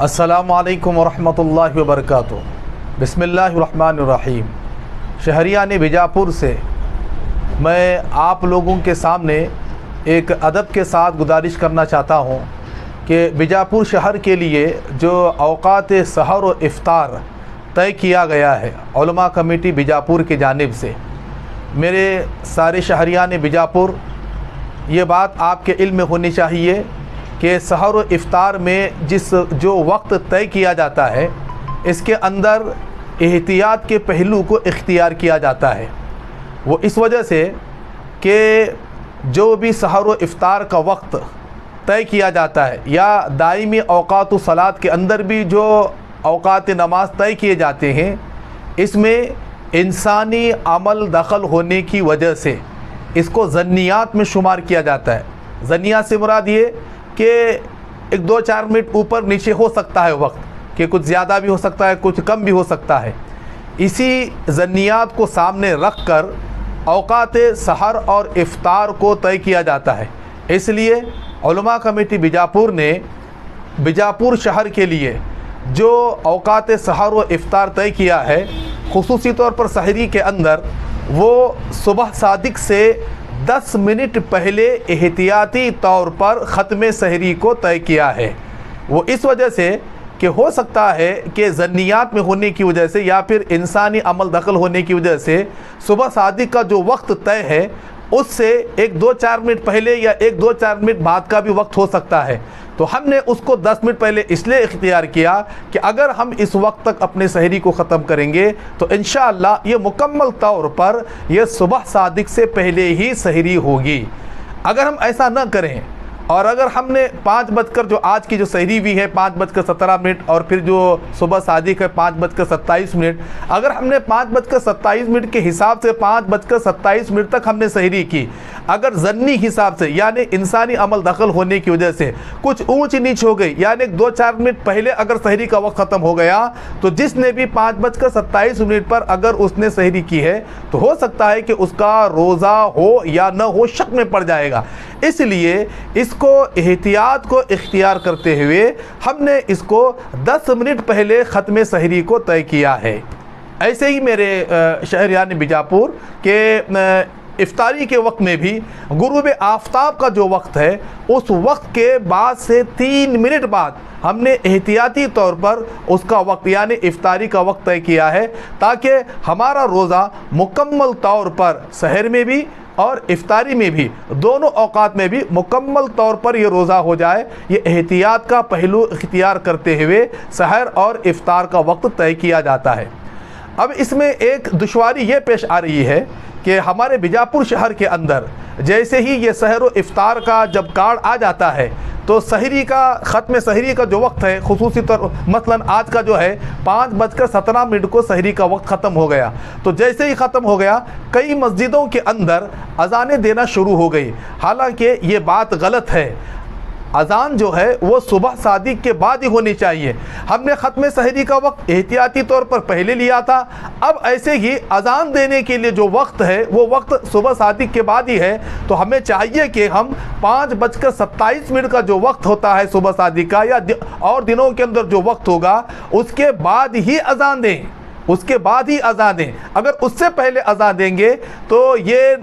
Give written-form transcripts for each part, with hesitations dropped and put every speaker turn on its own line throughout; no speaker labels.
السلام علیکم ورحمۃ اللہ وبرکاتہ۔ بسم اللہ الرحمن الرحیم۔ شہریان بیجاپور سے میں آپ لوگوں کے سامنے ایک ادب کے ساتھ گزارش کرنا چاہتا ہوں کہ بیجاپور شہر کے لیے جو اوقات سحر و افطار طے کیا گیا ہے علماء کمیٹی بیجاپور کی جانب سے، میرے سارے شہریان بیجاپور یہ بات آپ کے علم میں ہونی چاہیے کہ سحر و افطار میں جو وقت طے کیا جاتا ہے اس کے اندر احتیاط کے پہلو کو اختیار کیا جاتا ہے۔ وہ اس وجہ سے کہ جو بھی سحر و افطار کا وقت طے کیا جاتا ہے یا دائمی اوقات و صلات کے اندر بھی جو اوقات نماز طے کیے جاتے ہیں، اس میں انسانی عمل دخل ہونے کی وجہ سے اس کو ظنیات میں شمار کیا جاتا ہے۔ ظنیات سے مراد یہ کہ ایک دو چار منٹ اوپر نیچے ہو سکتا ہے وقت، کہ کچھ زیادہ بھی ہو سکتا ہے کچھ کم بھی ہو سکتا ہے۔ اسی ظنیات کو سامنے رکھ کر اوقات سحر اور افطار کو طے کیا جاتا ہے۔ اس لیے علماء کمیٹی بیجاپور نے بیجاپور شہر کے لیے جو اوقات سحر و افطار طے کیا ہے، خصوصی طور پر سحری کے اندر وہ صبح صادق سے 10 منٹ پہلے احتیاطی طور پر ختم سحری کو طے کیا ہے۔ وہ اس وجہ سے کہ ہو سکتا ہے کہ ظنیات میں ہونے کی وجہ سے یا پھر انسانی عمل دخل ہونے کی وجہ سے صبح صادق کا جو وقت طے ہے اس سے 1-2-4 منٹ پہلے یا 1-2-4 منٹ بعد کا بھی وقت ہو سکتا ہے، تو ہم نے اس کو 10 منٹ پہلے اس لیے اختیار کیا کہ اگر ہم اس وقت تک اپنے سحری کو ختم کریں گے تو انشاءاللہ یہ مکمل طور پر یہ صبح صادق سے پہلے ہی سحری ہوگی۔ اگر ہم ایسا نہ کریں اور اگر ہم نے 5 بج کر جو آج کی جو سحری بھی ہے 5:17 اور پھر جو صبح صادق ہے 5:27، اگر ہم نے 5:27 کے حساب سے 5:27 تک ہم نے سحری کی، اگر ضمنی حساب سے یعنی انسانی عمل دخل ہونے کی وجہ سے کچھ اونچ نیچ ہو گئی، یعنی 2-4 منٹ پہلے اگر سحری کا وقت ختم ہو گیا، تو جس نے بھی 5:27 پر اگر اس نے سحری کی ہے تو ہو سکتا ہے کہ اس کا روزہ ہو یا نہ ہو شک میں پڑ جائے گا۔ اس لیے اس کو احتیاط کو اختیار کرتے ہوئے ہم نے اس کو 10 منٹ پہلے ختم سحری کو طے کیا ہے۔ ایسے ہی میرے شہریان بیجاپور کے افطاری کے وقت میں بھی غروب آفتاب کا جو وقت ہے اس وقت کے بعد سے 3 منٹ بعد ہم نے احتیاطی طور پر اس کا وقت یعنی افطاری کا وقت طے کیا ہے، تاکہ ہمارا روزہ مکمل طور پر سحر میں بھی اور افطاری میں بھی دونوں اوقات میں بھی مکمل طور پر یہ روزہ ہو جائے۔ یہ احتیاط کا پہلو اختیار کرتے ہوئے سحر اور افطار کا وقت طے کیا جاتا ہے۔ اب اس میں ایک دشواری یہ پیش آ رہی ہے کہ ہمارے بیجاپور شہر کے اندر جیسے ہی یہ سحر و افطار کا جب کارڈ آ جاتا ہے تو سحری کا ختم سحری کا جو وقت ہے خصوصی طور مثلا آج کا جو ہے 5:17 کو سحری کا وقت ختم ہو گیا، تو جیسے ہی ختم ہو گیا کئی مسجدوں کے اندر اذانیں دینا شروع ہو گئی۔ حالانکہ یہ بات غلط ہے، اذان جو ہے وہ صبح صادق کے بعد ہی ہونی چاہیے۔ ہم نے ختم سحری کا وقت احتیاطی طور پر پہلے لیا تھا، اب ایسے ہی اذان دینے کے لیے جو وقت ہے وہ وقت صبح صادق کے بعد ہی ہے، تو ہمیں چاہیے کہ ہم 5:27 کا جو وقت ہوتا ہے صبح صادق کا یا اور دنوں کے اندر جو وقت ہوگا اس کے بعد ہی اذان دیں، اس کے بعد ہی اذان دیں۔ اگر اس سے پہلے اذان دیں گے تو یہ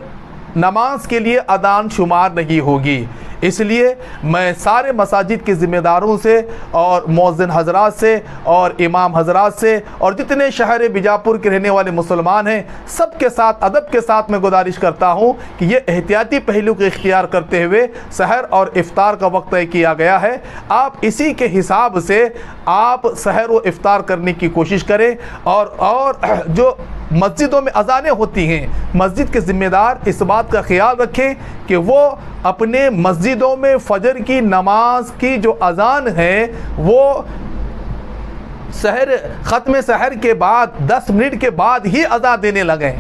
نماز کے لیے اذان شمار نہیں ہوگی۔ اس لیے میں سارے مساجد کے ذمہ داروں سے اور مؤذن حضرات سے اور امام حضرات سے اور جتنے شہر بیجاپور کے رہنے والے مسلمان ہیں سب کے ساتھ ادب کے ساتھ میں گزارش کرتا ہوں کہ یہ احتیاطی پہلو کو اختیار کرتے ہوئے سحر اور افطار کا وقت طے کیا گیا ہے، آپ اسی کے حساب سے آپ سحر و افطار کرنے کی کوشش کریں۔ اور جو مسجدوں میں اذانیں ہوتی ہیں، مسجد کے ذمہ دار اس بات کا خیال رکھیں کہ وہ اپنے مسجدوں میں فجر کی نماز کی جو اذان ہے وہ ختم سحر کے بعد 10 منٹ کے بعد ہی اذان دینے لگیں،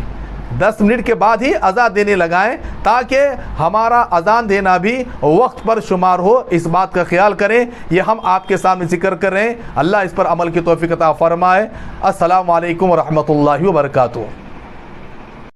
10 منٹ کے بعد ہی اذان دینے لگائیں، تاکہ ہمارا اذان دینا بھی وقت پر شمار ہو۔ اس بات کا خیال کریں، یہ ہم آپ کے سامنے ذکر کر رہے ہیں، اللہ اس پر عمل کی توفیق عطا فرمائے۔ السلام علیکم ورحمۃ اللہ وبرکاتہ۔